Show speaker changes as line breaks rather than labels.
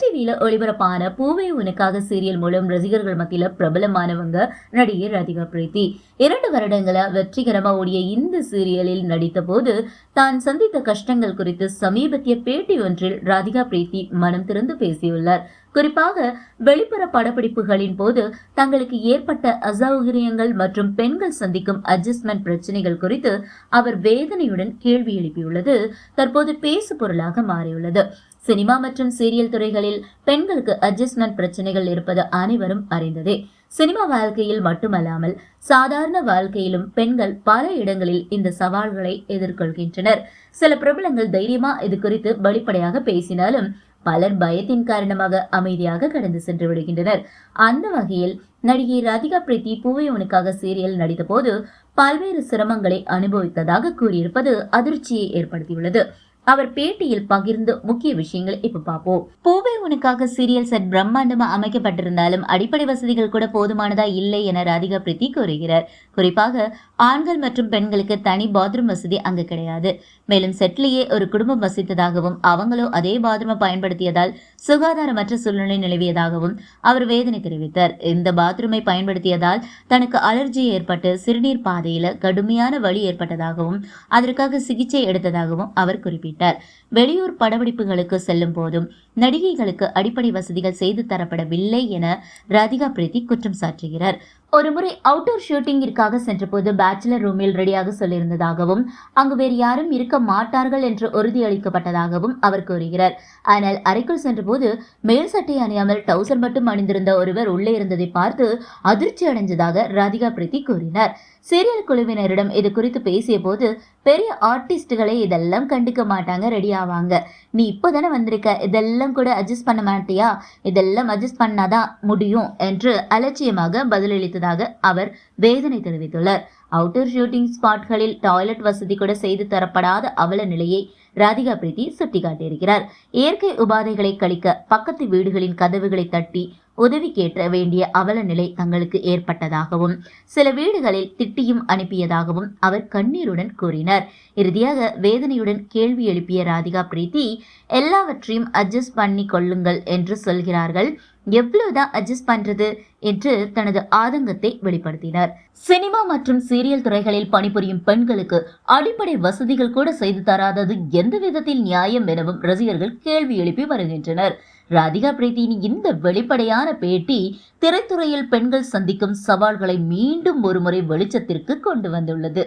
டிவியில ஒளிபரப்பான பூவே உனக்காக சீரியல் மூலம் ரசிகர்கள் மத்தியில பிரபலமானவங்க நடிகை ராதிகா பிரீத்தி. 2 வருடங்களா வெற்றிகரமா ஓடிய இந்த சீரியலில் நடித்த போது தான் சந்தித்த கஷ்டங்கள் குறித்து சமீபத்திய பேட்டி ஒன்றில் ராதிகா பிரீத்தி மனம் திறந்து பேசியுள்ளார். குறிப்பாக வெளிப்புற படப்பிடிப்புகளின் போது தங்களுக்கு ஏற்பட்ட அசௌகரியங்கள் மற்றும் பெண்கள் சந்திக்கும் அட்ஜஸ்ட்மெண்ட் பிரச்சனைகள் குறித்து அவர் வேதனையுடன் கேள்வி எழுப்பியுள்ளது தற்போது பேசு பொருளாக மாறியுள்ளது. சினிமா மற்றும் சீரியல் துறைகளில் பெண்களுக்கு அட்ஜஸ்ட்மெண்ட் பிரச்சனைகள் இருப்பது அனைவரும் அறிந்ததே. சினிமா வாழ்க்கையில் மட்டுமல்லாமல் சாதாரண வாழ்க்கையிலும் பெண்கள் பல இடங்களில் இந்த சவால்களை எதிர்கொள்கின்றனர். சில பிரபலங்கள் தைரியமா இது குறித்து வெளிப்படையாக பேசினாலும் பலர் பயத்தின் காரணமாக அமைதியாக கடந்து சென்று விடுகின்றனர். அந்த வகையில் நடிகை ராதிகா பிரீத்தி பூவே உனக்காக சீரியல் நடித்த போது பல்வேறு சிரமங்களை அனுபவித்ததாக கூறியிருப்பது அதிர்ச்சியை ஏற்படுத்தியுள்ளது. அவர் பேட்டியில் பகிர்ந்து முக்கிய விஷயங்களை இப்ப பார்ப்போம். பூவே உனக்காக சீரியல் செட் பிரம்மாண்டமா அமைக்கப்பட்டிருந்தாலும் அடிப்படை வசதிகள் கூட போதுமானதா இல்லை என ராதிகா பிரீத்தி கூறுகிறார். குறிப்பாக ஆண்கள் மற்றும் பெண்களுக்கு தனி பாத்ரூம் வசதி அங்கு கிடையாது. மேலும் செட்லேயே ஒரு குடும்பம் வசித்ததாகவும் அவங்களோ அதே பாத்ரூமை பயன்படுத்தியதால் சுகாதாரமற்ற சூழ்நிலை நிலவியதாகவும் அவர் வேதனை தெரிவித்தார். இந்த பாத்ரூமை பயன்படுத்தியதால் தனக்கு அலர்ஜி ஏற்பட்டு சிறுநீர் பாதையில கடுமையான வலி ஏற்பட்டதாகவும் அதற்காக சிகிச்சை எடுத்ததாகவும் அவர் குறிப்பிட்டார். வெளியூர் படப்பிடிப்புகளுக்கு செல்லும் போதும் நடிகைகளுக்கு அடிப்படை வசதிகள் செய்து தரப்படவில்லை என ராதிகா பிரீத்தி குற்றம் சாட்டுகிறார். ஒருமுறை அவுட்டோர் ஷூட்டிங்கிற்காக சென்றபோது பேச்சுலர் ரூமில் ரெடியாக சொல்லியிருந்ததாகவும் அங்கு வேறு யாரும் இருக்க மாட்டார்கள் என்று உறுதியளிக்கப்பட்டதாகவும் அவர் கூறுகிறார். ஆனால் அறைக்குள் சென்றபோது மேல் சட்டை அணியாமல் டவுசர் மட்டும் அணிந்திருந்த ஒருவர் உள்ளே இருந்ததை பார்த்து அதிர்ச்சி அடைஞ்சதாக ராதிகா பிரீத்தி கூறினார். சீரியல் குழுவினரிடம் இது குறித்து பேசிய போது பெரிய ஆர்டிஸ்டுகளே இதெல்லாம் கண்டுக்க மாட்டாங்க, ரெடி ஆவாங்க. நீ இப்போதானே வந்திருக்க, இதெல்லாம் கூட அட்ஜஸ்ட் பண்ண மாட்டியா? இதெல்லாம் அட்ஜஸ்ட் பண்ணாதான் முடியும் என்று அலட்சியமாக பதிலளித்ததாக அவர் வேதனை தெரிவித்துள்ளார். அவுட்டோர் ஷூட்டிங் ஸ்பாட்களில் டாய்லெட் வசதி கூட செய்து தரப்படாத அவல நிலையை ராதிகா பிரீத்தி சுட்டிக்காட்டியிருக்கிறார். இயற்கை உபாதைகளை கழிக்க பக்கத்து வீடுகளின் கதவுகளை தட்டி உதவி கேட்ட வேண்டிய அவல நிலை தங்களுக்கு ஏற்பட்டதாகவும் சில வீடுகளில் திட்டியும் அனுப்பியதாகவும் அவர் கண்ணீருடன் கூறினார். இறுதியாக வேதனையுடன் கேள்வி எழுப்பிய ராதிகா பிரீத்தி, எல்லாவற்றையும் அட்ஜஸ்ட் பண்ணி கொள்ளுங்கள் என்று சொல்கிறார்கள், எவ்வளவுதான் அட்ஜஸ்ட் பண்றது என்று தனது ஆதங்கத்தை வெளிப்படுத்தினார். சினிமா மற்றும் சீரியல் துறைகளில் பணிபுரியும் பெண்களுக்கு அடிப்படை வசதிகள் கூட செய்து தராதது எந்த விதத்தில் நியாயம் எனவும் ரசிகர்கள் கேள்வி எழுப்பி வருகின்றனர். ராதிகா பிரீத்தியின் இந்த வெளிப்படையான பேட்டி திரைத்துறையில் பெண்கள் சந்திக்கும் சவால்களை மீண்டும் ஒருமுறை வெளிச்சத்திற்கு கொண்டு வந்துள்ளது.